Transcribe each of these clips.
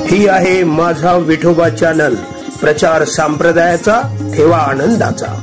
ही आहे माझा विठोबा चॅनल, प्रचार संप्रदायाचा, ठेवा आनंदाचा।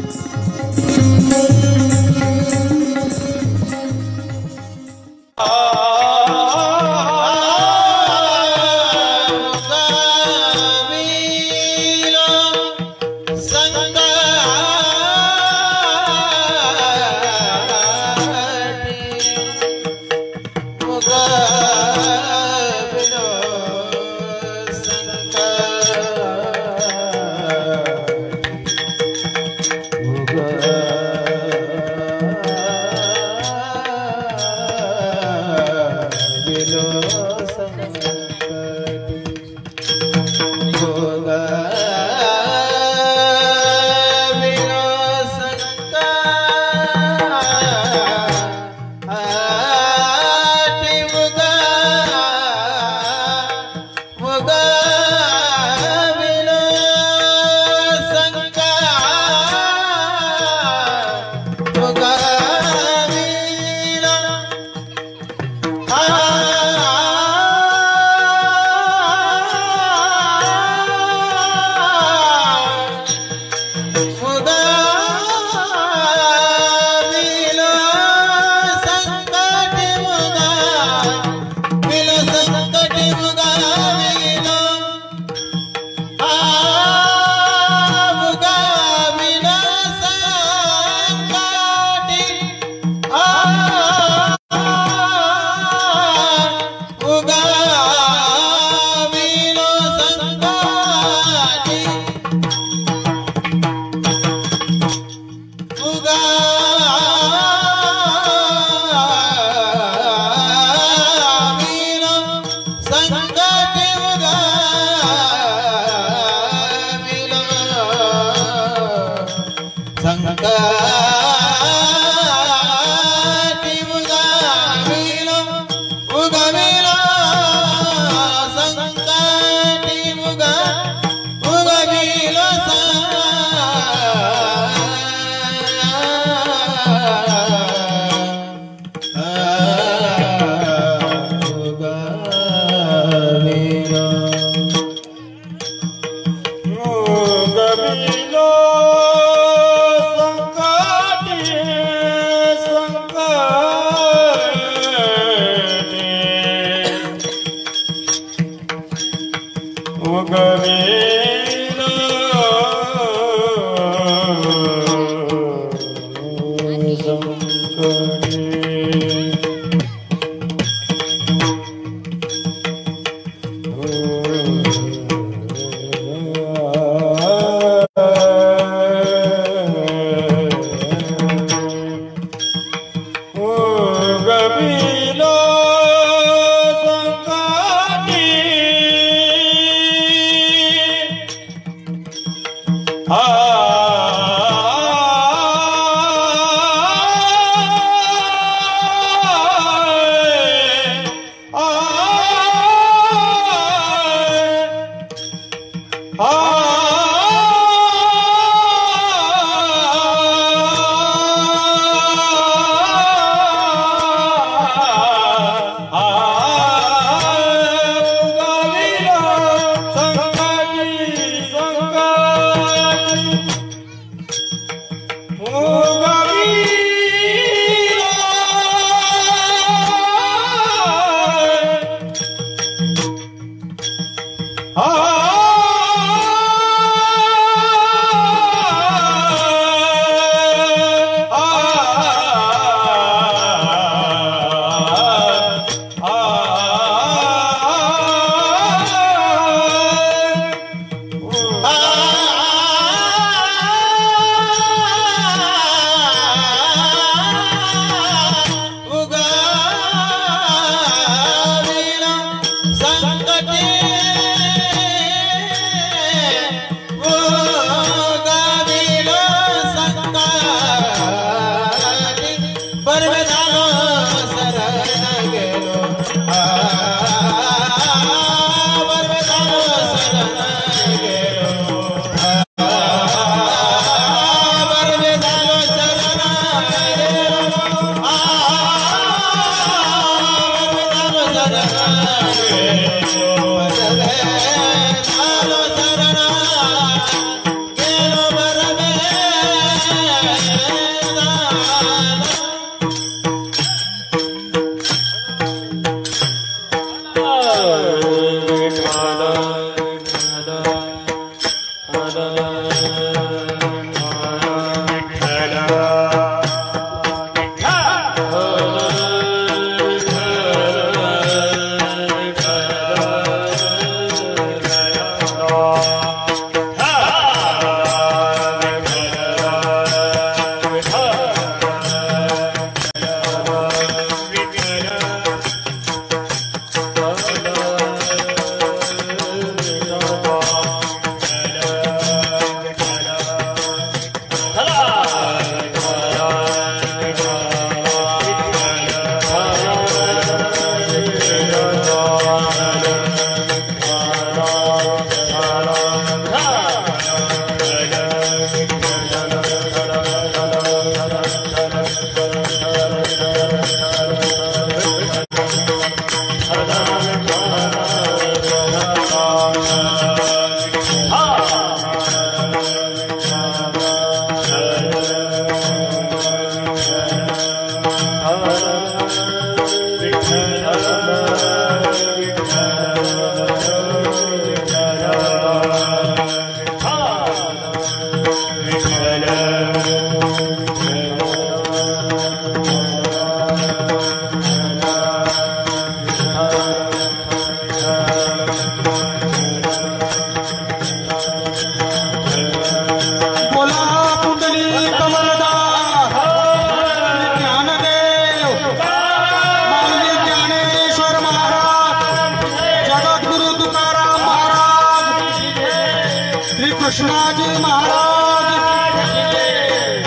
कृष्णाजी महाराज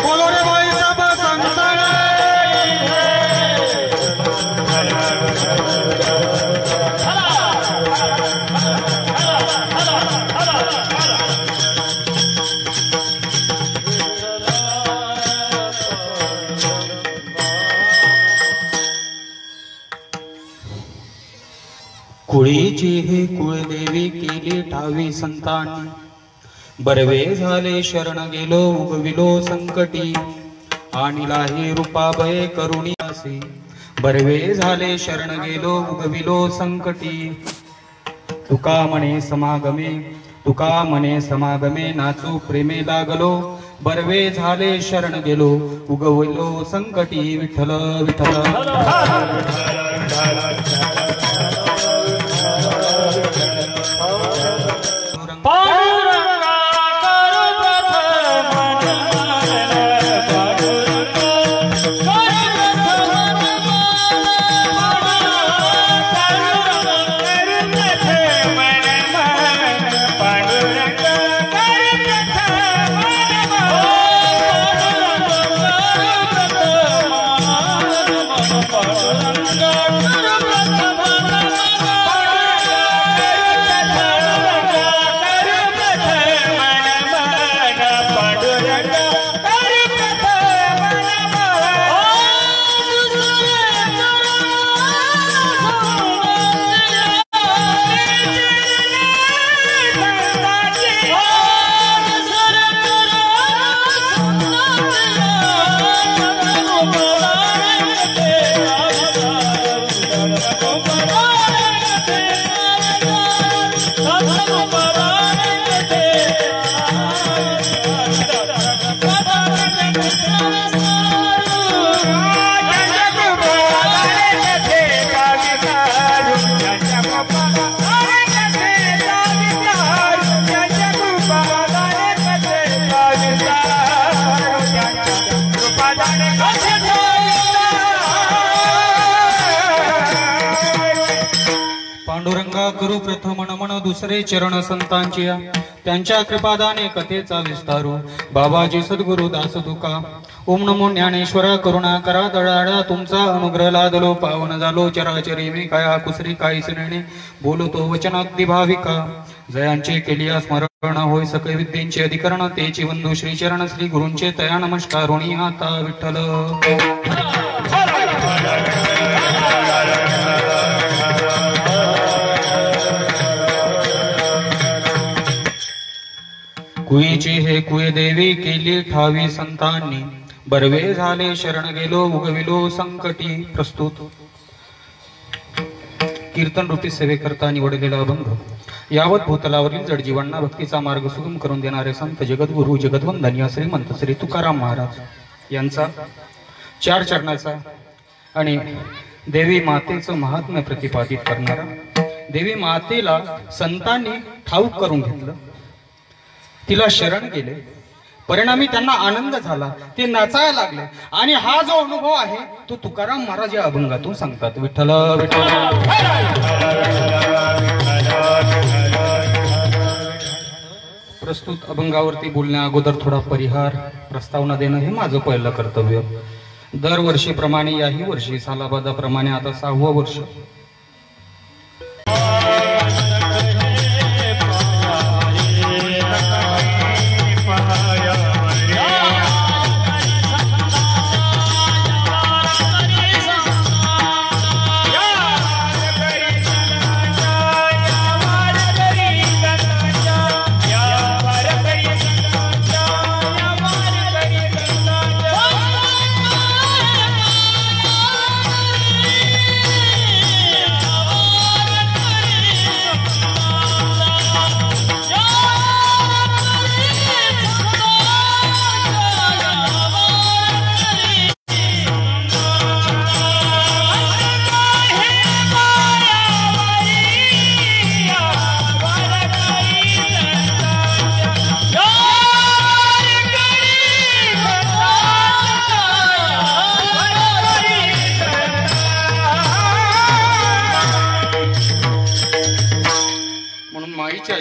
बोलो रे भाई सब संगत कुळीची हे कुळदेवी केली ठावी संतान बरवे झाले शरण गेलो उगविलो संकटी आणिला हे रूपाभय करुणीसी बरवे झाले शरण गेलो उगविलो संकटी तुका मने समागमे नाचू प्रेमे लागलो बरवे झाले शरण गेलो उगविलो संकटी विठ्ठल विठ्ठल पांडुरंगा करू प्रथम नमन दुसरे चरण संतांची त्यांच्या कृपादाने कथेचा विस्तारू बाबाजी सद्गुरु दास तुका ओम नमो ज्ञानेश्वरा करुणा करा दळाडा तुमचा अनुग्रह लादलो पावन झालो चराचरी मी काया कुसरी काही सिरणे बोलतो वचनाग्दी भाविका जयांचे केलिया स्मरण होय सकळ विद्येचे अधिकरण तेची वंदू श्री चरण श्री गुरूंचे तया नमस्कारोणी आता विठ्ठल कुईची हे कुय देवी केली ठावी संतांनी, बरवे झाले शरण गेलो उगविलो संकटी. प्रस्तुत कीर्तन रूपी सेवेकरता निवडलेला अभंग. यावत भूतलावरील जडजीवांना भक्तीचा मार्ग सुगम करून देणारे संत जगद्गुरु जगद्वंदनीय श्रीमंत श्री तुकाराम महाराज यांचा 4 चरणाचा आणि देवी मातेचं महात्म्य प्रतिपादित करणारा. देवी मातेला संतांनी ठाऊक करून घेतलं, तिला शरण गेले, परिणामी त्यांना आनंद झाला, ते नाचायला लागले. आणि हा जो अनुभव आहे तो तुकाराम महाराज या अभंगातून सांगतात. विठ्ठल विठ्ठल. प्रस्तुत अभंगावरती बोलण्या अगोदर थोडा परिहार प्रस्तावना देणं हे माझं पहिलं कर्तव्य. दरवर्षीप्रमाणे याही वर्षी सालाबादाप्रमाणे आता 6वं वर्ष.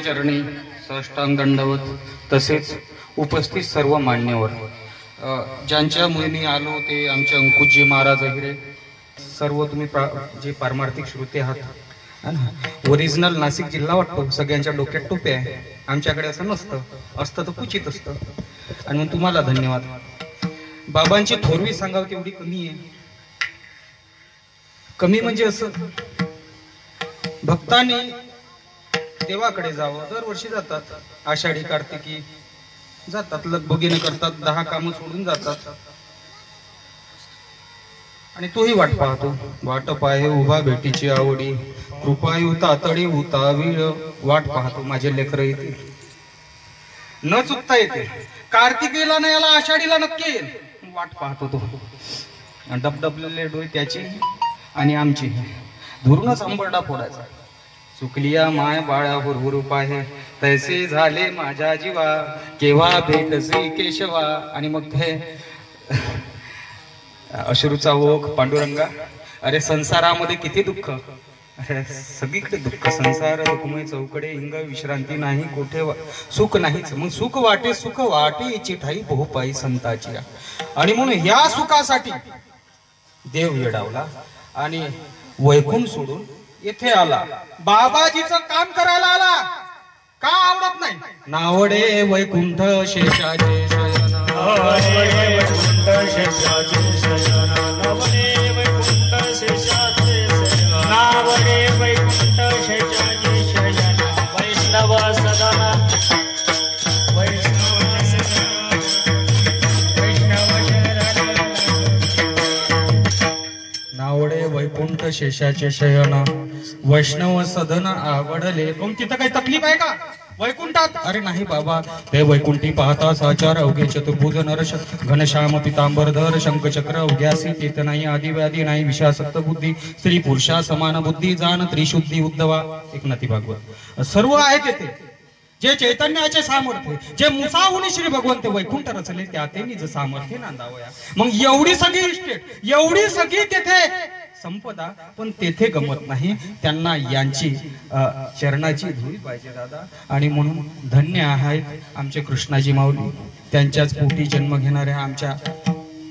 चरणी साष्टांग दंडवत. तसेच उपस्थित सर्व मान्यवर ज्यांच्यामुळे मी आलो ते आमचे अंकुशजी महाराज वगैरे सर्व तुम्ही जे पारमार्थिक श्रोते आहात. ओरिजिनल नाशिक जिल्हा वाटतो, सगळ्यांच्या डोक्यात टोपे आहे. आमच्याकडे असं नसतं, असतं तर क्वचित असतं. आणि मग तुम्हाला धन्यवाद. बाबांची थोरवी सांगावं तेवढी कमी आहे. कमी म्हणजे असं भक्तांनी देवाकडे जावं. दरवर्षी जातात, आषाढी कार्तिकी जातात, लगबगीने करतात, 10 कामं सोडून जातात. आणि तोही वाट पाहतो. वाट पाहे उभा भेटीची आवडी, कृपायू तातडी होता विळ. वाट पाहतो माझे लेकर येते, न चुकता येते. कार्तिकीला नाही याला, आषाढीला नक्की येईल. वाट पाहतो तो. डबडबलेले डोळे त्याची आणि आमची, धुरूनच आंबरडा फोडायचा. चुकलिया माय बाळा हुरहुर पाहे, तैसे झाले माझ्या जीवा, केव्हा भेटसी केशवा. आणि मग हे अश्रूचा ओघ पांडुरंगा. अरे संसारामध्ये किती दुःख, अरे सगळीकडे दुःख. संसार दुःखमय चौकडे, इंग विश्रांती नाही कोठे, सुख नाहीच. मग सुख वाटे याची ठाई बहुपाई संताची. आणि म्हणून या सुखासाठी देव येडावला आणि वैकुंठ सोडून येथे आला. बाबाजीचं काम करायला आला. का आवडत नाही? नावडे वैकुंठ शेषाचे शयन, वैकुंठ शेषाचे शयन, नावडे वैकुंठ शेषाचे शयन, नावडे वैकुंठ शेषाचे शयन, वैष्णव सदना नावडे वैकुंठ शेषाचे शयन, वैष्णव सदन आवडले. मग तिथं काही तकलीफ आहे का वैकुंठात? अरे नाही बाबा. ते वैकुंठी पाहता साचार अवघे चतुर्भुज नरश, घनश्याम पितांबरधर शंखचक्र अवघ्यासी. तेथ नाही आदि व्याधी नाही विषासक्त बुद्धी, स्त्री पुरुषा समान बुद्धी जाण त्रिशुद्धी उद्धवा. एकनाथी भागवत. सर्व आहे तेथे जे चैतन्याचे सामर्थ्य, जे मुसाहुनी श्री भगवंत वैकुंठ रचले त्या ते निज सामर्थ्य नांदावया. मग एवढी सगळी इस्टेट, एवढी सगळी तेथे संपदा, पण तेथे गमत नाही. त्यांना यांची चरणाची धूळ पाहिजे दादा. आणि म्हणून धन्य आहेत आमचे कृष्णाजी माऊली, त्यांच्याच पोटी जन्म घेणाऱ्या आमच्या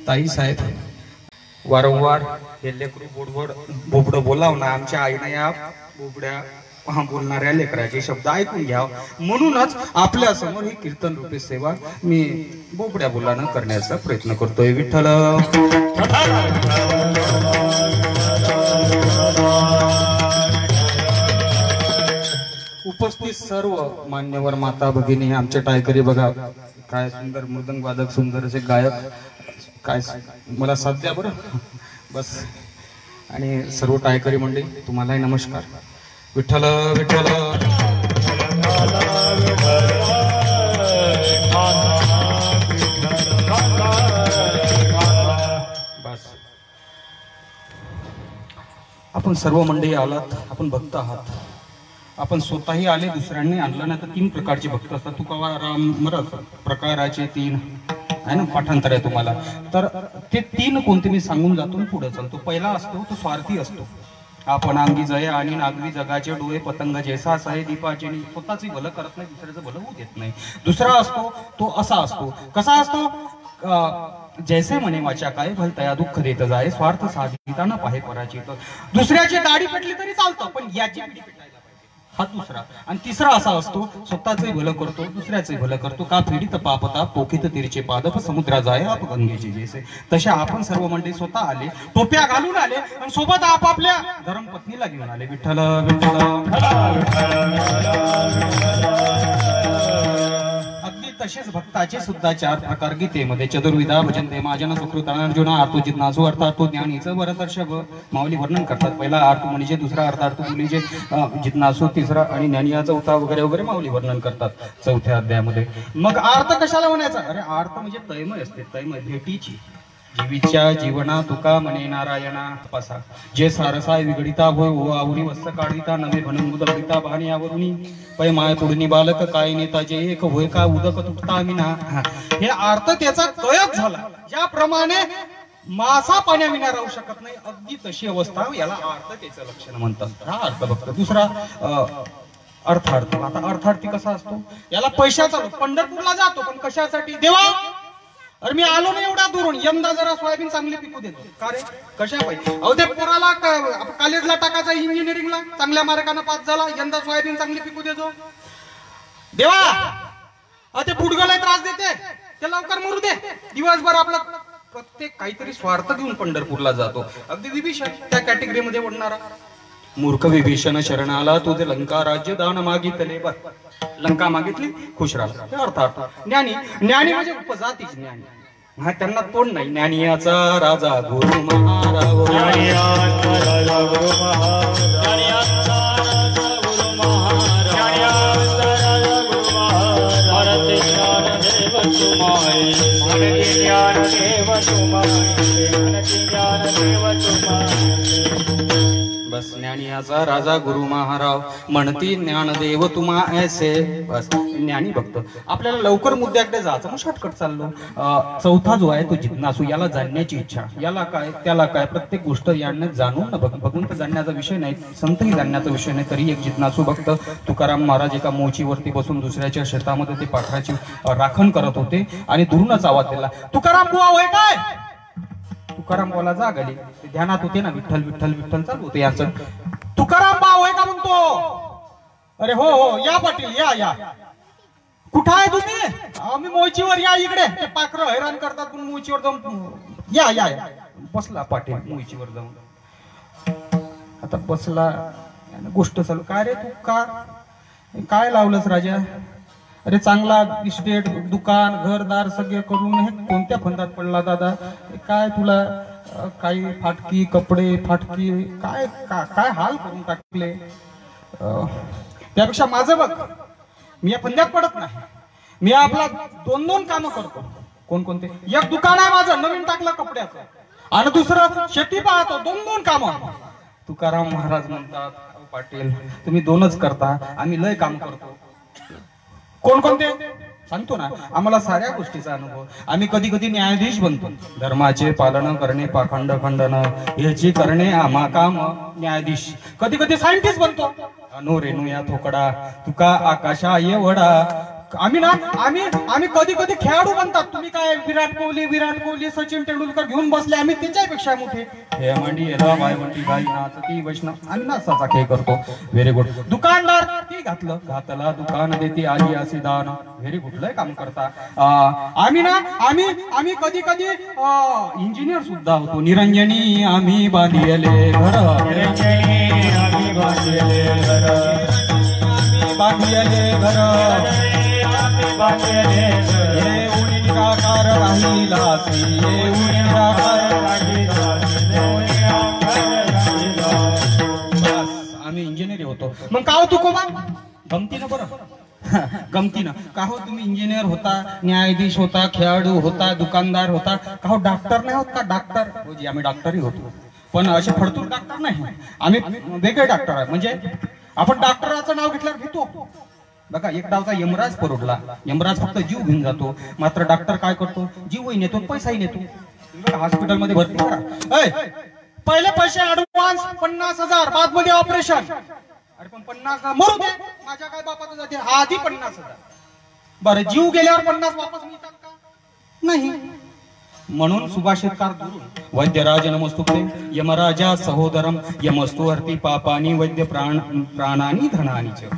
ताई साहेब. वारंवार हे लेकरू बोबड बोलाव ना, आमच्या आईने या बोबड्या बोलणाऱ्या लेकराचे शब्द ऐकून घ्याव म्हणूनच आपल्या समोर ही कीर्तन रूपी सेवा मी बोबड्या बोलानं करण्याचा प्रयत्न करतोय. विठ्ठल. उपस्थित उपस्थित सर्व मान्यवर माता भगिनी, आमचे टायकरी बघा काय सुंदर मृदंग वादक, सुंदर असे गायक, काय मला साध्या बरं बस. आणि सर्व टायकरी मंडळी तुम्हालाही नमस्कार. विठ्ठल विठ्ठल बस. आपण सर्व मंडळी आलात, आपण भक्त आहात, आपण स्वतःही आले, दुसऱ्यांनी आणलं नाही तर 3 प्रकारचे भक्त असतात. तुकाराम प्रकाराचे 3 आहे ना, पाठांतर आहे तुम्हाला. तर ते 3 कोणते मी सांगून जातो आणि पुढे चालतो. पहिला असतो तो स्वार्थी असतो. आपण अंगी जय आणि नागरी जगाचे डोळे पतंग जैसा आहे दीपाचे, स्वतःच भलं करत नाही, दुसऱ्याचं भलं होऊ देत नाही. दुसरा असतो तो असा असतो. कसा असतो? जैसे म्हणे वाचा काय भलतया दुःख देत जाय, स्वार्थ साधिता न पाहे पराचित. दुसऱ्याची दाढी पेटली तरी चालतं, पण याची दाढी पेटायला पाहिजे, हा दुसरा. आणि तिसरा असा असतो, स्वतःचंही भलं करतो, दुसऱ्याचंही भलं करतो. का पीडित पापता पोखित तिरचे पादप समुद्रा जाय आप गंगेचे जैसे. तशा आपण सर्व मंडळी स्वतः आले, टोप्या घालून आले आणि सोबत आपापल्या धर्मपत्नीला घेऊन आले. विठ्ठल अगदी तसेच भक्ताचे सुद्धा 4 प्रकार गीतेमध्ये. चतुर्विधा भजनते माजन सुकृत अर्जुन आर्तो जिज्ञासू अर्थार्थो ज्ञानीचं वरदर्शक माऊली वर्णन करतात. पहिला अर्थ म्हणजे, दुसरा अर्थार्थ मुलीचे जिज्ञासू, तिसरा आणि ज्ञानी या चौथा वगैरे वगैरे माऊली वर्णन करतात 4थ्या अध्यायामध्ये. मग अर्थ कशाला म्हणायचा? अरे अर्थ म्हणजे तैमय असते, तैमय भेटीची. जीवीच्या जीवना तुका म्हणे नारायणा पासा, जे सारसाय विगडिता होय ओ आवडी वस्त्र काढिता नवे म्हणून उदकडिता बहाणी आवरुनी पै माय तोडणी बालक काय नेता जे एक होय का उदक तुटता विना. हे अर्थ त्याचा कयक झाला. ज्याप्रमाणे मासा पाण्याविना राहू शकत नाही, अगदी तशी अवस्था याला अर्थ त्याचं लक्षण म्हणतात. हा अर्थ बघतो. दुसरा अर्थार्थ. आता अर्थार्थी कसा असतो? याला पैशाचा. पंढरपूरला जातो पण कशासाठी? देवा अरे मी आलो नाही एवढा दुरून, यंदा जरा सोयाबीन चांगली पिकू देतो. का रे? कशा पाहिजे? अहो ते पोराला कॉलेजला टाकायचा, इंजिनिअरिंगला चांगल्या मार्गाने पास झाला, यंदा सोयाबीन चांगली पिकू देतो. देवा ते बुडगला त्रास देते, ते लवकर मरू दे. दिवसभर आपला प्रत्येक काहीतरी स्वार्थ घेऊन पंढरपूरला जातो. अगदी विभीषण त्या कॅटेगरीमध्ये ओढणारा. मूर्ख विभीषण शरणाला तुझे लंका राज्य दान मागितले. बर, लंका मागितली, खुश राहिला. हे अर्थार्थ. ज्ञानी. ज्ञानी म्हणजे उपजाती ज्ञानी. हा त्यांना तोंड नाही. ज्ञानियाचा राजा गुरु महाराज, ज्ञानियाचा राजा गुरु महाराज, ज्ञानियाचा राजा गुरु महाराज, ज्ञानियाचा राजा गुरु महाराज. भारती ज्ञान देव तुम्हारे, भारती ज्ञान देव तुम्हारे, भारती ज्ञान देव तुम्हारे. बस, ज्ञानियाचा राजा गुरु महाराज म्हणती ज्ञानदेव तुम्हा ऐसे. बस, ज्ञानी भक्त. आपल्याला लवकर मुद्द्याकडे जायचं, मग शॉर्टकट चाललो. 4था जो आहे तो जिज्ञासू. याला जाणण्याची इच्छा. याला काय त्याला काय, प्रत्येक गोष्ट याने जाणून न बघून तर जाणण्याचा विषय नाही, संतही जाणण्याचा विषय नाही. तरी एक जिज्ञासू भक्त. तुकाराम महाराज एका मोचीवरती बसून दुसऱ्याच्या शेतामध्ये ते पाखराची राखण करत होते आणि दुरूनच आवाज दिला, तुकाराम बुवा होय काय? तुकाराम बोला जाग आली. ते ध्यानात होते ना, विठ्ठल विठ्ठल विठ्ठल चालू होते याचं. तुकाराम बा होय का म्हणतो? अरे हो हो, या पाटील या या. कुठं आहे तुम्ही? आम्ही मोचीवर, या इकडे. ते पाखरं हैराण करतात पण मोचीवर जाऊन या या. बसला पाटील मोचीवर जाऊन. आता बसला, गोष्ट चालू. काय रे तू काय लावलंस राजा? अरे चांगला इस्टेट, दुकान, घरदार सगळे करून हे कोणत्या फंदात पडला दादा? काय तुला काही फाटकी कपडे, फाटकी काय काय हाल करून टाकले. त्यापेक्षा माझं बघ, मी या फंद्यात पडत नाही. मी आपला 2 कामं करतो. कोणकोणते? एक दुकान आहे माझं नवीन टाकलं कपड्याचं, आणि दुसरं शेती पाहतो. 2 कामं. तुकाराम महाराज म्हणतात, पाटील तुम्ही 2च करता, आम्ही लय काम करतो. कोणकोणते सांगतो ना, आम्हाला साऱ्या गोष्टीचा अनुभव. आम्ही कधी कधी न्यायाधीश बनतो. धर्माचे पालन करणे, पाखंड खंडन याची करणे आम्हा काम न्यायाधीश. कधी कधी सायंटिस्ट बनतो. अनु रेणू या थोकडा तुका आकाशा ये वडा. आम्ही कधी कधी खेळाडू बनतात. तुम्ही काय विराट कोहली सचिन तेंडुलकर घेऊन बसले, आम्ही त्याच्यापेक्षा मोठे. हे मांडी येला वायवंटी बाई नाचती वैष्णव, आम्ही नाचाचा खेळ करतो. Very good. दुकानदार ती घातला दुकान देते आली असे दान. व्हेरी गुड, लय काम करता. आम्ही कधी कधी इंजिनियर सुद्धा होतो. निरंजनी आम्ही बांधिले घर, निरंजनी आम्ही बांधिले घर, बांधिले येऊन निराकार राहिलासी येऊन निराकार बस आम्ही इंजिनियर होतो. मग का हो तुकोबा गमतीनं बरं गमतीनं का हो तुम्ही इंजिनियर होता, न्यायाधीश होता, खेळाडू होता, दुकानदार होता, का हो डॉक्टर नाही होत का? डॉक्टर हो जी आम्ही डॉक्टरही होतो, पण असे फडतूर डॉक्टर नाही, आम्ही वेगळे डॉक्टर आहे. म्हणजे आपण डॉक्टराचं नाव घेतल्यावर घेतो बघा. एक डावचा यमराज परवडला, यमराज फक्त जीव घेऊन जातो, मात्र डॉक्टर काय करतो? जीवही नेतो पैसाही नेतो. हॉस्पिटलमध्ये भरती करा, पहिले पैसे ऍडव्हान्स 50,000, बाद मध्ये ऑपरेशन. अरे पण 50 मरू दे, माझ्या काय बापाचं जाते आधी 50,000. बरं जीव गेल्यावर 50 वापस मिळतात का? नाही. म्हणून सुभाषितकार दुरून वैद्यराज नमस्तुते यमराजा सहोदरम यमस्तु हरती पापानी वैद्य प्राणानी धनानी च.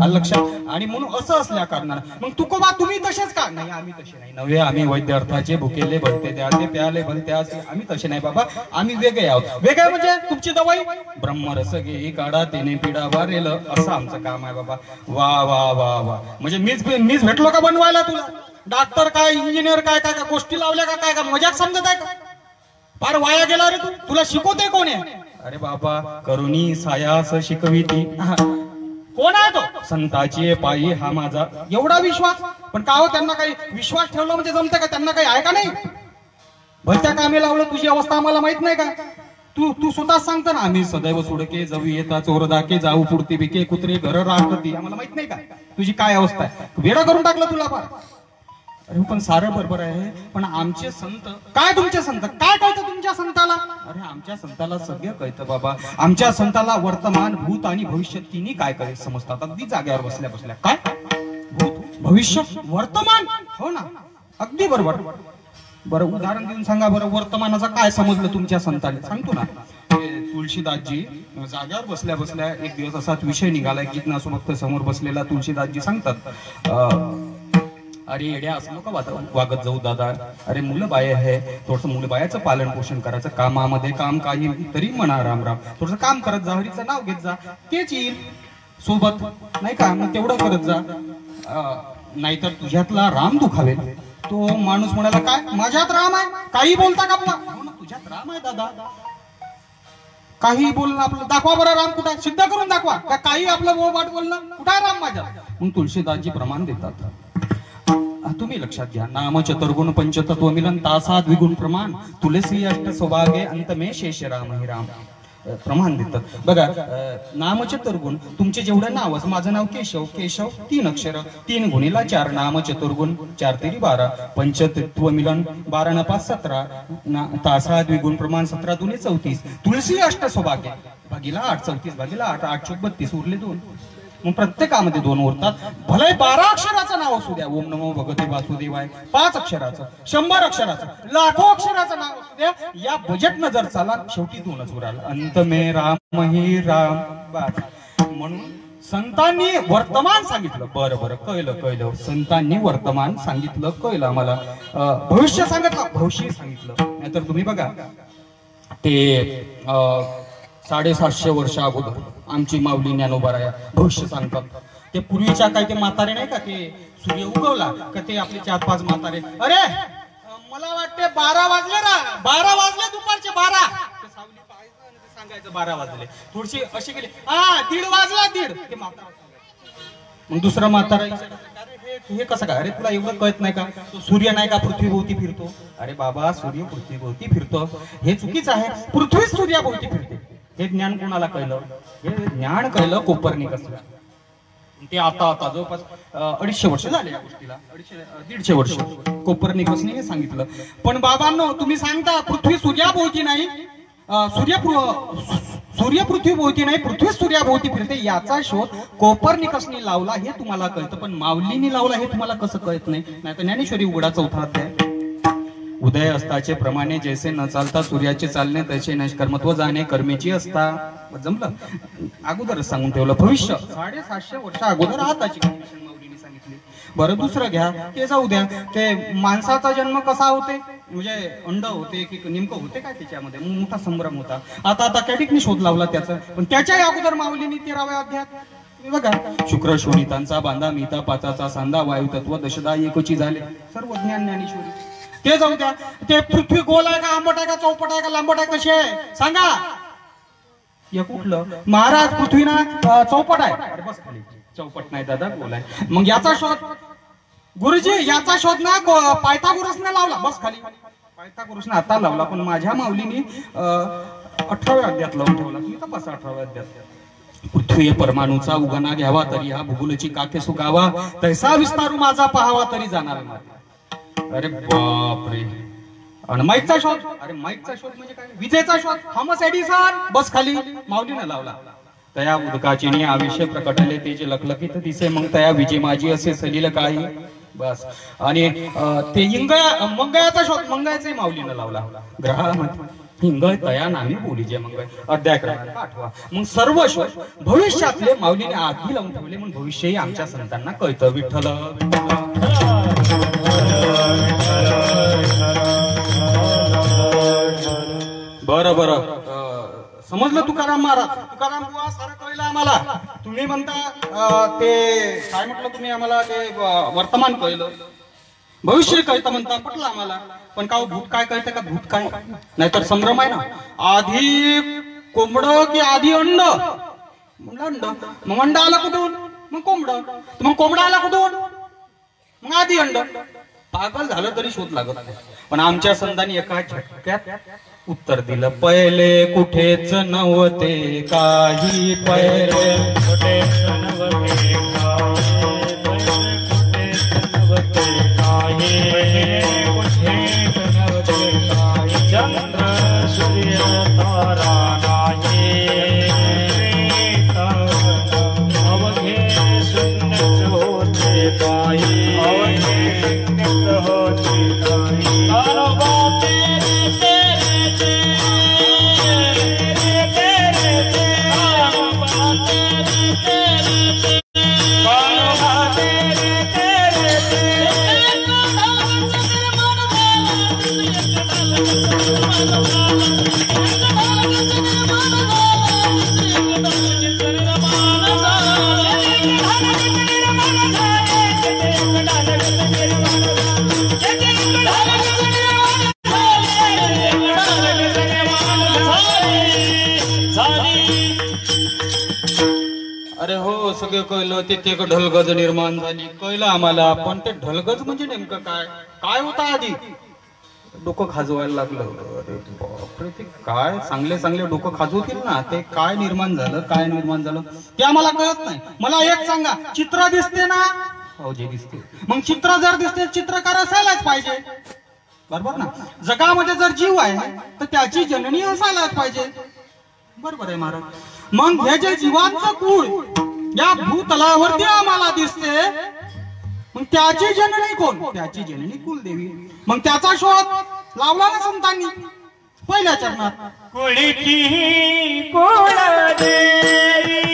लक्षात. आणि म्हणून असं असल्या कारणानं मग तुकोबा तुम्ही तसेच का? नाही आम्ही तसे नाही नव्हे, आम्ही वैद्य अर्थाचे भुकेले भलते द्याचे प्याले भलते असे आम्ही तसे नाही बाबा, आम्ही वेगळे आहोत. वेगळे म्हणजे तुमची दवाई ब्रह्मरस घे काढा तेने पिढा वारेल असं आमचं काम आहे बाबा. वा वा वा वा. म्हणजे मीच भेटलो का बनवायला तुला? डॉक्टर काय इंजिनियर काय काय गोष्टी लावल्या का? काय का मजाक समजत आहे का? फार वाया गेला रे तू. तुला शिकवते कोण आहे? अरे बाबा करुणी सायास शिकविती. कोण आहे तो? संताची पायी हा माझा एवढा विश्वास. पण का हो त्यांना काही विश्वास ठेवला म्हणजे जमतं का? त्यांना काही आहे का नाही? भलत्या कामी लावलं तुझी अवस्था आम्हाला माहित नाही का? तू स्वतः सांगता ना, आम्ही सदैव सोडके जाऊ येता चोर दाके जाऊ पुरती बिके कुत्रे घर राहती. आम्हाला माहित नाही का तुझी काय अवस्था आहे? वेडा करून टाकलं तुला फार. अरे पण सारं बरोबर आहे, पण आमचे संत काय? तुमचे संत काय कळतं तुमच्या संताला? अरे आमच्या संताला सगळं कळतं बाबा. आमच्या संताला वर्तमान भूत आणि भविष्य तिन्ही काय कळे समजतात अगदी जाग्यावर बसल्या बसल्या. काय भूत भविष्य वर्तमान? हो ना अगदी बरोबर. बरं उदाहरण देऊन सांगा बरं, वर्तमानाचं काय समजलं तुमच्या संताने? सांगतो ना. तुळशीदासजी जाग्यावर बसल्या बसल्या एक दिवस असाच विषय निघालाय. गीतनासोबत समोर बसलेला तुळशीदासजी सांगतात, अरे येड्या असं नको वागत जाऊ दादा. अरे मुलं बाय आहे, थोडस मुलं बायाचं पालन पोषण करायचं, कामामध्ये काम काही तरी म्हणा राम राम, थोडस काम करत जा, हरीचं नाव घेत जा, तेच येईल सोबत नाही का? मग तेवढं करत जा, नाहीतर तुझ्यातला राम दुखावेल. तो माणूस म्हणाला काय माझ्यात राम आहे? काही बोलता का बुवा? तुझ्यात राम आहे दादा. काही बोलणं आपलं दाखवा बरं राम कुठं आहे? सिद्ध करून दाखवा. का काही आपलं वाट बोलणं कुठं आहे राम माझ्या? मग तुळशीदासजी प्रमाण देतात. तुम्ही लक्षात घ्या, नाम चतुर्गुण पंचतत्व मिलन तासा द्विगुण प्रमाण तुलसी अष्ट सौभाग्य अंत में शेष राम ही राम. प्रमाण देतात बघा. नाम चतुर्गुण तुमचे जेवढं नाव, माझं नाव केशव, केशव 3 अक्षर, 3 गुणीला 4, नाम चतुर्गुण 4 तेरी 12, पंचतत्व मिलन 12 न 5 17, तासा द्विगुण प्रमाण 17 दुने 34, तुलसी अष्ट सौभाग्य भागीला 8, 34 भागीला 8, 8 चौक 32 उरले 2. मग प्रत्येकामध्ये 2 उरतात. भले 12 अक्षराचं नाव असू द्या, ओम नमो भगवते वासुदेवाय, 5 अक्षराचं, 100 अक्षराचं, लाखो अक्षराचं नाव असू द्या, या बजेट न जर चाला शेवटी 2च उराल. अंत में राम ही राम. म्हणून संतांनी वर्तमान सांगितलं. बरं कळलं. संतांनी वर्तमान सांगितलं, कळलं आम्हाला. भविष्य सांगितलं, भविष्य सांगितलं. नाहीतर तुम्ही बघा ते 750 वर्ष अगोदर आमची माऊली ज्ञानोबाराया भविष्य सांगतात. ते पूर्वीच्या काय ते म्हातारे नाही का, ते सूर्य उगवला का ते आपले 4-5 म्हातारे, अरे मला वाटते 12 वाजले ना, 12 वाजले दुपारचे 12, सावली पाहायचं सांगायचं 12 वाजले. थोडीशी अशी गेली, 1:30 वाजला 1:30. ते म्हातारा मग दुसरा म्हातारा हे कसं काय? अरे तुला एवढं कळत नाही का? तो सूर्य नाही का पृथ्वीभोवती फिरतो? अरे बाबा सूर्य पृथ्वीभोवती फिरतो हे चुकीच आहे. पृथ्वी सूर्याभोवती फिरते. हे ज्ञान कोणाला कळलं? हे ज्ञान कळलं कोपर्निकसला. ते आता जवळपास 250 वर्ष झाले या गोष्टीला, 150 वर्ष कोपर्निकसने हे सांगितलं. पण बाबांनो तुम्ही सांगता पृथ्वी सूर्याभोवती नाही, सूर्य पृथ्वीभोवती नाही, पृथ्वी सूर्याभोवती फिरते. याचा शोध कोपर्निकसने लावला हे तुम्हाला कळतं, पण माऊलीने लावला हे तुम्हाला कसं कळत नाही? नाहीतर ज्ञानेश्वरी उघडा 4था अध्याय. उदय असताचे प्रमाणे जैसे न चालता सूर्याचे चालणे तसे नैष्कर्मत्व जाणे कर्मेची असता. जमलं? अगोदरच सांगून ठेवलं. भविष्य 750 वर्ष अगोदर आताची कंडिशन माऊलीने सांगितली. बरं दुसरं घ्या, ते जाऊ द्या. ते माणसाचा जन्म कसा होते, म्हणजे अंड होते की नेमकं होते काय त्याच्यामध्ये? मोठा संभ्रम होता. आता कॅटिकने शोध लावला त्याचा. पण त्याच्याही अगोदर माऊलीने 13व्या अध्यायात बघा शुक्र शोणितांचा बांधा मिता पाचाचा सांदा वायू तत्व दशदा एकची झाले सर्व ज्ञान ज्ञानेश्वरी. ते जाऊ द्या. ते पृथ्वी गोल आहे का आंबट आहे का चौपट आहे का लांबट आहे कशी आहे सांगा. हे कुठलं महाराज पृथ्वी ना चौपट आहे. अरे बस खाली चौपट नाही दादा गोल आहे. मग याचा शोध गुरुजी याचा शोध ना पायथागोरसने लावला. बस खाली पायथागोरसने आता लावला पण माझ्या माऊलीने 18व्या अध्यायात लावून ठेवला. तुम्ही तपासा 18व्या अध्यायात. पृथ्वी परमाणूचा उगना घ्यावा तरी हा भूगोलची काके सुगावा तैसा विस्तारू माझा पाहावा तरी जाणार नाही. अरे बापरे. आणि माईकचा शोध. अरे माईकचा शोध म्हणजे काय. विजेचा शोध थॉमस एडिसन. बस खाली माऊलीनं लावला. तया उदकाची आविष्य प्रकटले ते जे लखलखित दिसे मग तया विजे माझी असे सलील काही. बस. आणि ते मंगळाचा शोध मंगळाचे माऊलीनं लावला. ग्रहामध्ये हिंगळ तया नामी बोलीजे मंगळ अध्याय क्रमांक 8. मग सर्व शोध भविष्यातले माऊलीने आधी लावून ठेवले. मग भविष्यही आमच्या संतांना कळतं. विठ्ठल बरं बरं समजलं. तुकाराम महाराज तुकाराम बुवा सारं कळलं आम्हाला. तुम्ही म्हणता ते काय म्हटलं तुम्ही आम्हाला ते वर्तमान कळलं भविष्य कळतं म्हणता पटलं आम्हाला. पण का भूत काय कळतं का. भूत काय नाहीतर संभ्रम आहे ना. आधी कोंबड की आधी अंड. अंड मग अंड आला कुठून मग कोंबड. मग कोंबडा आला कुठून मग आधी अंड. पागल झालं तरी शोध लागत नाही. पण आमच्या संतांनी एका झटक्यात उत्तर दिलं. पहिले कुठेच नव्हते काही. पहिले कुठेच नव्हते चंद्र सूर्य तारा अवघे शून्यच होते काही. होते अरे हो सगळं कळलं. तिथे ढलगज निर्माण झाली कळलं आम्हाला. पण ते ढलगज म्हणजे नेमकं काय काय होता आधी. डोकं खाजवायला लागलं. अरे बापरे ते काय चांगले चांगले डोकं खाजवतील ना. ते काय निर्माण झालं काय निर्माण झालं ते आम्हाला कळत नाही. मला एक सांगा चित्र दिसते ना. हो जे दिसते. मग चित्र जर दिसते चित्रकार असायलाच पाहिजे बरोबर ना. जगामध्ये जर जीव आहे तर त्याची जननी असायलाच पाहिजे बरोबर आहे महाराज. मग हे जे जीवांचं कुळ या भूतलावरती आम्हाला दिसते मग त्याची जननी कोण. त्याची जननी कुलदेवी. मग त्याचा शोध लावला ना संतांनी पहिल्या चरणात. कुळकी कुळदेवी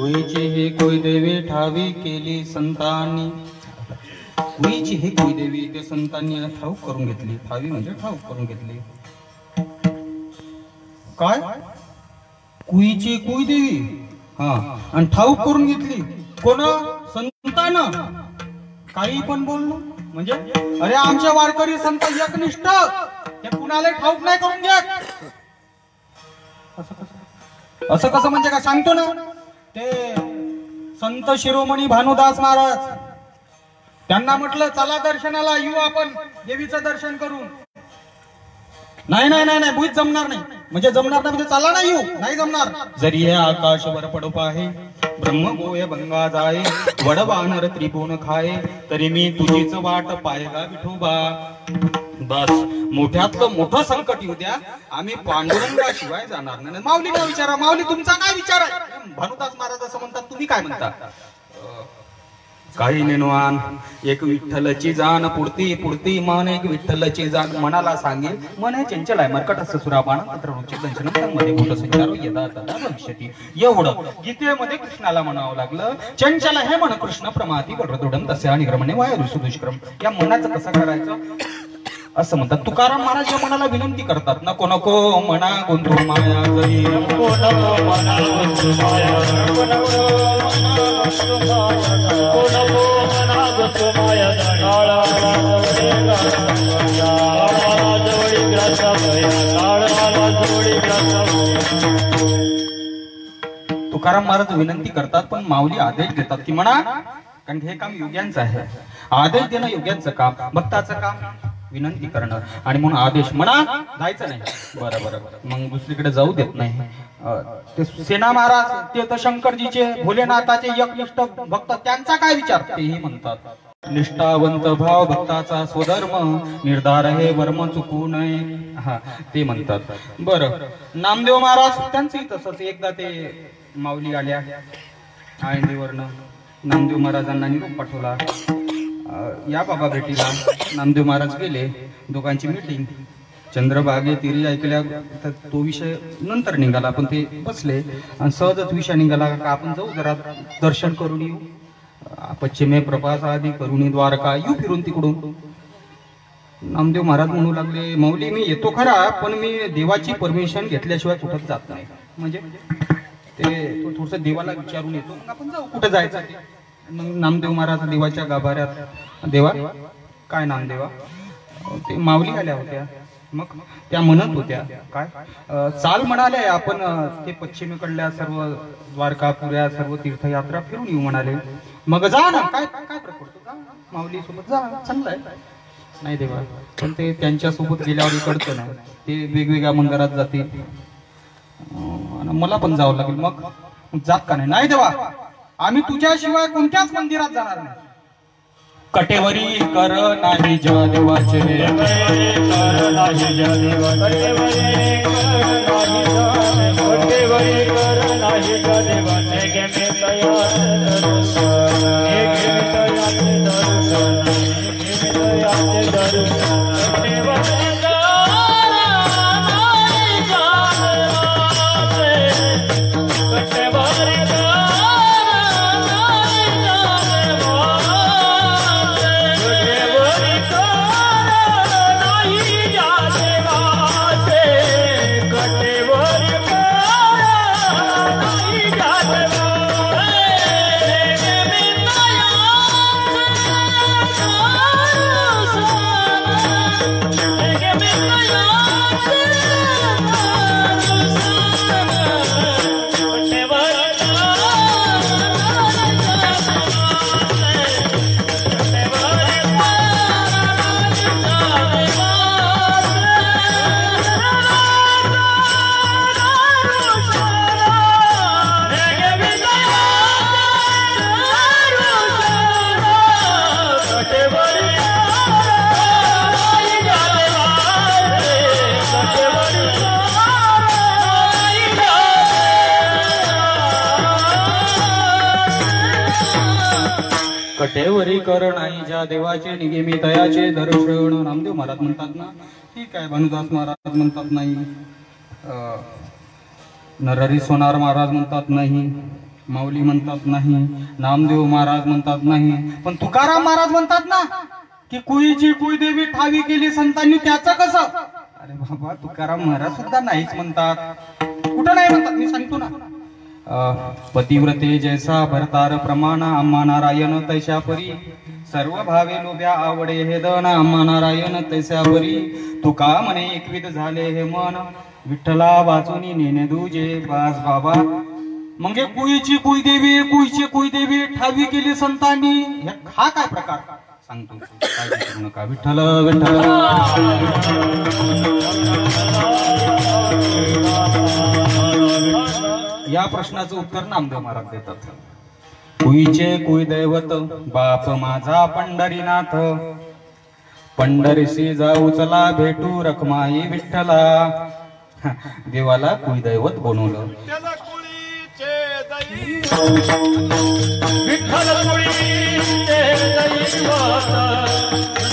कुईची हे कुईदेवी ठावी केली संतांनी. कुईची हे कुईदेवी ते संतांनी ठाऊक करून घेतली. ठावी म्हणजे ठाऊक करून घेतली. काय कुईची कुईदेवी हा आणि ठाऊक करून घेतली कोण? संतानं. काही पण बोललो म्हणजे अरे आमच्या वारकरी संत एकनिष्ठ हे कुणाला ठाऊक नाही करून घ्या. असं कसं म्हणजे काय सांगतो ना. ते संत शिरोमणी भानुदास महाराज त्यांना म्हटलं चला दर्शनाला येऊ आपण देवीचं दर्शन करून. नाही नाही नाही नाही बुईत जमणार नाही. म्हणजे जमणार नाही म्हणजे चला नाही येऊ नाही जमणार. जरी हे आकाश वर पडो आहे ब्रह्म गोय भंगा जाय वडवानर त्रिभुवन खाय तरी मी तुझीच वाट पायगा विठोबा. बस मोठ्यातलं मोठं संकट येऊ द्या आम्ही पांडुरंगाशिवाय जाणार नाही. माऊली काय विचारा. माऊली तुमचा काय विचार आहे? भानुदास महाराज असं म्हणतात. तुम्ही काय म्हणता? काही नेनवान एक विठ्ठलची जाण पुढती पुढती मन एक विठ्ठलची जाण मनाला सांगेल मन हे चंचल आहे मरकट असं सुरापान तत्र रुची दंशनम मध्ये बोट संचारो यदा तदा भविष्यती. एवढं गीतेमध्ये कृष्णाला म्हणावं लागलं. चंचल हे मन कृष्ण प्रमाती वरदुडम तसे निग्रमणे वायु सुदुष्क्रम. या मनाचं कसं करायचं असं म्हणतात. तुकाराम महाराज या मनाला विनंती करतात. नको नको मना गुंतू माया जरी नको नको मना गुंतू माया नको नको मना गुंतू माया तुकाराम महाराज विनंती करतात पण माऊली आदेश देतात की म्हणा. कारण हे काम योग्यांचं आहे. आदेश देणं योग्यांचं काम भक्ताचं काम विनंती करणं आणि म्हणून आदेश म्हणा जायचं नाही. बरं बरं मग दुसरीकडे जाऊ देत नाही. ते सेना महाराज ते तर शंकरजीचे भोलेनाथाचे एकनिष्ठ भक्त त्यांचा काय विचार तेही म्हणतात. निष्ठावंत भाव भक्ताचा स्वधर्म निर्धार हे वर्म चुकू नये हा ते म्हणतात. बरं नामदेव महाराज त्यांचंही तसंच. एकदा ते माऊली आल्या आळंदीवरनं नामदेव महाराजांना निरोप पाठवला. या बाबा भेटीला. नामदेव महाराज गेले. दोघांची मीटिंग चंद्रभागे तिरी ऐकल्या तर तो विषय नंतर निघाला पण ते बसले आणि सहजच विषय निघाला का आपण जाऊ जरा दर्शन करून येऊ. पश्चिमे प्रभास आधी करुणी द्वारका येऊ फिरून तिकडून. नामदेव महाराज म्हणू लागले माऊली मी येतो खरा पण मी देवाची परमिशन घेतल्याशिवाय कुठंच जात नाही. म्हणजे ते तो थोडस देवाला विचारून येतो मग आपण जाऊ कुठं जायचं. मग नामदेव महाराज देवाच्या गाभाऱ्यात देवा काय नामदेवा ते माऊली आल्या होत्या. मग त्या म्हणत होत्या काय चाल म्हणाले आपण ते पश्चिमेकडल्या सर्व द्वारकापुऱ्या सर्व तीर्थयात्रा फिरून येऊ म्हणाले. मग जा ना काय काय प्रकट माऊली सोबत जा चांगलं आहे. नाही देवा पण ते त्यांच्या सोबत गेल्यावर कळतं ना ते वेगवेगळ्या मंदिरात जातील मला पण जावं लागेल. मग जात का नाही? नाही देवा आम्ही तुझ्याशिवाय कोणत्याच मंदिरात जाणार नाही. कटेवरी कर नाही ज्या देवाचे कटेवरी कर नाही ज्या देवाचे निगेमी तयाचे दर्शन. नामदेव महाराज म्हणतात ना ठीक आहे. भानुदास महाराज म्हणतात नाही. नरहरी सोनार महाराज म्हणतात नाही. माऊली म्हणतात नाही, नामदेव महाराज म्हणतात नाही, पण तुकाराम महाराज म्हणतात ना की कुईची कुई देवी ठावी केली संतांनी, त्याचं कसं? अरे बाबा, तुकाराम महाराज सुद्धा नाहीच म्हणतात. कुठं नाही म्हणतात, मी सांगतो ना. पतिव्रते जैसा भरतार प्रमाण, आम्हा नारायण तैशा परी, सर्व भावे लोभ्या आवडे हे दन, आम्हा नारायण तैसा परी, तुका म्हणे एकविध झाले हे मन, विठ्ठला वाचूनी नेने दुजे बास बाबा. मग कुईची कुई देवी, कुईची कुई देवी ठावी केली संतांनी, हा काय प्रकार सांगतो, काय करू नका. विठ्ठल विठ्ठल या प्रश्नाचं उत्तर नामदेव महाराज देतात. कुईचे कुई दैवत बाप माझा पंढरीनाथ, पंढरीशी जाऊ चला भेटू रखमाई विठ्ठला. देवाला कुई दैवत बनवलं. त्याला कुळीचे दैवत, विठ्ठल कुळीचे दैवत,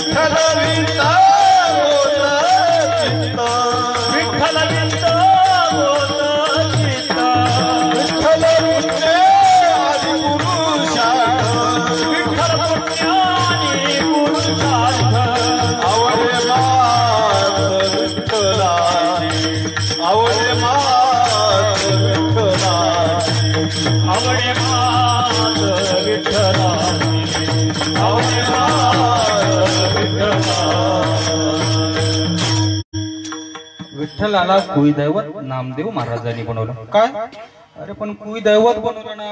विठ्ठल विंता होत चित्ता, विठ्ठल विंता होत चित्ता, विठ्ठल पुण्य आदि पुरुषार्थ, विठ्ठल पुण्यानी पुरुषार्थ, आवडे मात विठ्ठला, आवडे मात विठ्ठला, आवडे मात विठ्ठला, आवडे मात विठ्ठला. विठ्ठलाला कुई दैवत नामदेव महाराजांनी बनवलं. काय? अरे पण कुई दैवत बनवलं ना,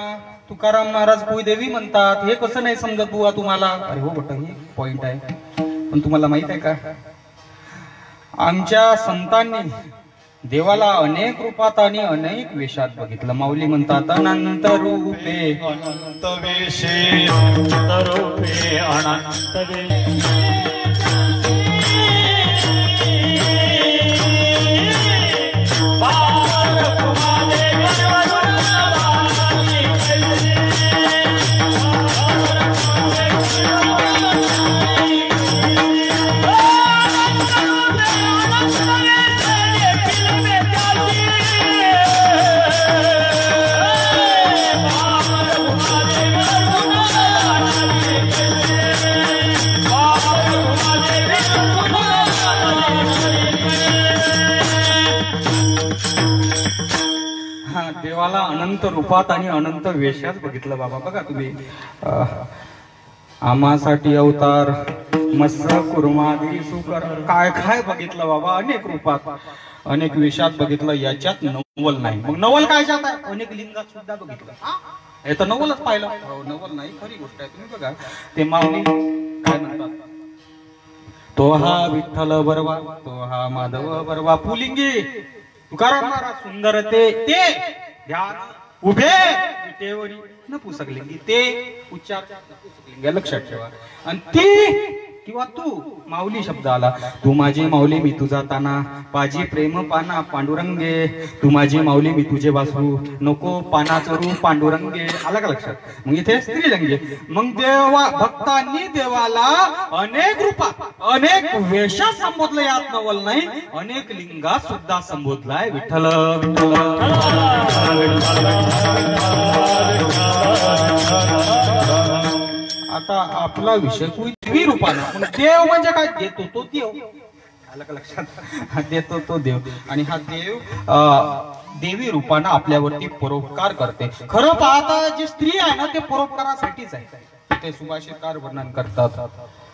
तुकाराम महाराज कुई देवी म्हणतात, हे कसं नाही समजत बुवा तुम्हाला? अरे हो बेटा, ही पॉइंट आहे. पण तुम्हाला माहित आहे का, आमच्या संतांनी देवाला अनेक रूपात आणि अनेक वेशात बघितलं. माऊली म्हणतात अनंत रूपे, अनंत वेशे, अनंत रूपे, अनंत वेशे, देवाला अनंत रूपात आणि अनंत वेशात बघितलं बाबा. बघा तुम्ही, आम्हासाठी अवतार, मत्स्य कुर्मादी सुकर, काय काय बघितलं बाबा. अनेक रूपात अनेक वेशात बघितलं, याच्यात नवल नाही. मग नवल काय जात आहे? अनेक लिंगात सुद्धा बघितलं. हे तर नवलच पाहिलं. नवल नाही, खरी गोष्ट आहे. तुम्ही बघा ते माऊली काय म्हणतात, तो हा विठ्ठल बरवा, तो हा माधव बरवा. पुलिंगी तुकाराम महाराज सुंदर ते ध्यान उभे विटेवरी न पुसकलिंगी, ते उच्चार पुसकलिंगी लक्षात ठेवा. आणि ती किंवा तू, माऊली शब्द आला. तू माझी माऊली मी तुझा ताना, पाजी प्रेम पाना पांडुरंगे, तू माझी माऊली मी तुझे वासरू, नको पानाचं रूप पांडुरंगे. आला का लक्षात? मग इथे स्त्रीलिंगी. मग देवा भक्तांनी देवाला अनेक रूपात अनेक वेशात संबोधलं. यात नवल नाही, अनेक लिंगात सुद्धा संबोधलाय. विठ्ठल आता आपला विषय कुई रूपानं. देव म्हणजे काय? देतो तो देव. आलं का लक्षात? देतो तो देव. आणि हा देव देवी रूपानं आपल्यावरती परोपकार करते. खरं पाहता जी स्त्री आहे ना, ते परोपकारासाठीच आहे. ते सुभाषितकार वर्णन करतात.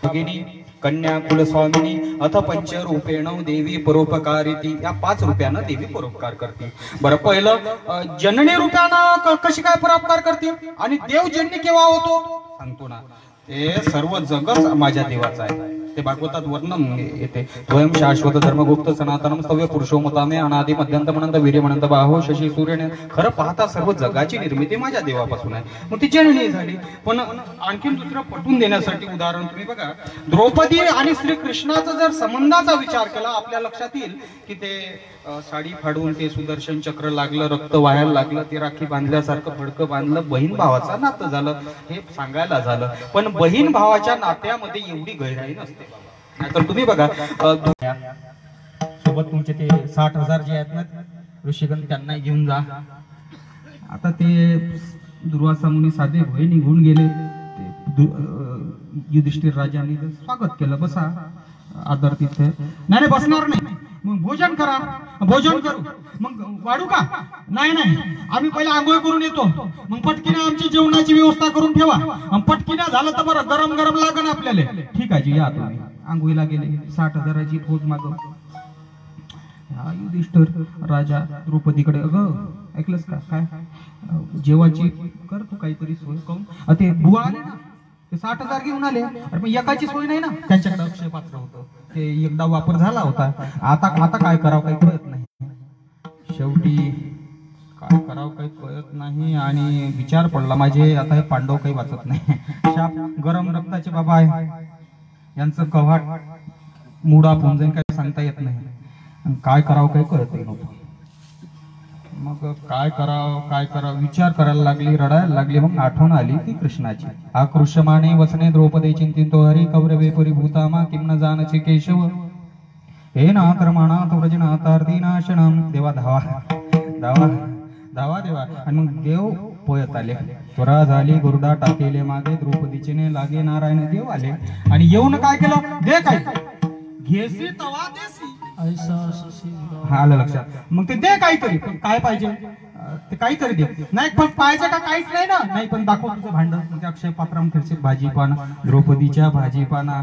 भगिनी कन्या कुलस्वामिनी अथ पंचरूपेण देवी परोपकारिती. या 5 रूपानं देवी परोपकार करते. बरं, पहिलं जननी रूपानं कशी काय परोपकार करते, आणि देव जननी केव्हा होतो सांगतो ना. ते सर्व जगच माझ्या देवाचं आहे. ते भागवतात वर्णन येते. स्वयं शाश्वत धर्मगुप्त सनातनम स्तव्य पुरुषो मतामे अनादि मध्यंत म्हणंत वीर्य म्हणंत बाहो शशी सूर्य. खरं पाहता सर्व जगाची निर्मिती माझ्या देवापासून आहे. मग ती जननी झाली. पण आणखीन दुसरं पटवून देण्यासाठी उदाहरण तुम्ही बघा, द्रौपदी आणि श्रीकृष्णाचा जर संबंधाचा विचार केला, आपल्या लक्षात येईल की ते साडी फाडून ते सुदर्शन चक्र लागलं, रक्त वाहायला लागलं, ते राखी बांधल्यासारखं फडकं बांधलं, बहीण भावाचं नातं झालं, हे सांगायला झालं. पण बहीण भावाच्या नात्यामध्ये एवढी गहिराई नसते. नाहीतर तुम्ही बघा, सोबत तुमचे ते 60,000 जे आहेत ना ऋषिगण, त्यांना घेऊन जा. आता ते दुर्वासा मुनी साधे भय निघून गेले. युधिष्ठिर राजाने स्वागत केलं. बसा आदर तिथे. नाही बसणार नाही. मग भोजन करा. भोजन करू. मग वाढू का? नाही नाही, आम्ही पहिले आंघोळ करून येतो. मग पटकीने आमची जेवणाची व्यवस्था करून ठेवा. पटकीने झालं तर बरं, गरम गरम लागन आपल्याला. ठीक आहे जी, या तुम्ही. आंघोळीला गेले. 60,000ची फौज माग. युधिष्ठिर राजा द्रौपदीकडे, अगं ऐकलंस का? काय जेवाची कर तू काहीतरी सोय करून. ते बुवा आले ना, ते 60,000 घेऊन आले. अरे पण एकाची सोय नाही ना. त्यांच्याकडे अक्षय पात्र होतं. ते एकदा वापर झाला होता. आता काय करावं काही कळत नाही. शेवटी काय करावं काही कळत नाही आणि विचार पडला माझे, आता हे पांडव काही वाचत नाही. शाप गरम रक्ताचे बाबा आहे, यांचं कव्हाट मुडा होऊन जाईल, काही सांगता येत नाही. काय करावं काही कळत नव्हतं. मग काय करावं विचार करायला लागली, रडायला लागली. मग आठवण आली ती कृष्णाची. आकृष्यमाणे वचने द्रौपदी चिंतितो हरी कौरवे परिभूतामा किम न जानचे केशव हे नाथ रमानाथ व्रजनाथ नाशनम. देवा धावा धावा धावा देवा. आणि मग देव पोयत आले. त्वरा झाली गुरुडा टाकेले मागे द्रौपदीचे ने लागे नारायण. देव आले आणि येऊन काय केलं? दे काय घेसी तवा देसी. आलं लक्षात. मग ते दे काहीतरी. पण काय पाहिजे ते काहीतरी दे. नाही पण पाहिजे का काहीच नाही ना. नाही पण दाखव तुझं भांड. म्हणजे अक्षय पात्रामध्ये भाजीपाना, द्रौपदीच्या भाजीपाना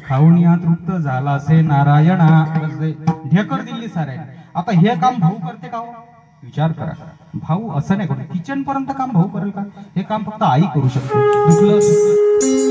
खाऊन या तृप्त झाला असे नारायणा. ढेकर दिली सारे. आता हे काम भाऊ करते का? विचार करा. भाऊ असं नाही करतो. किचन पर्यंत काम भाऊ करेल का? हे काम फक्त आई करू शकते.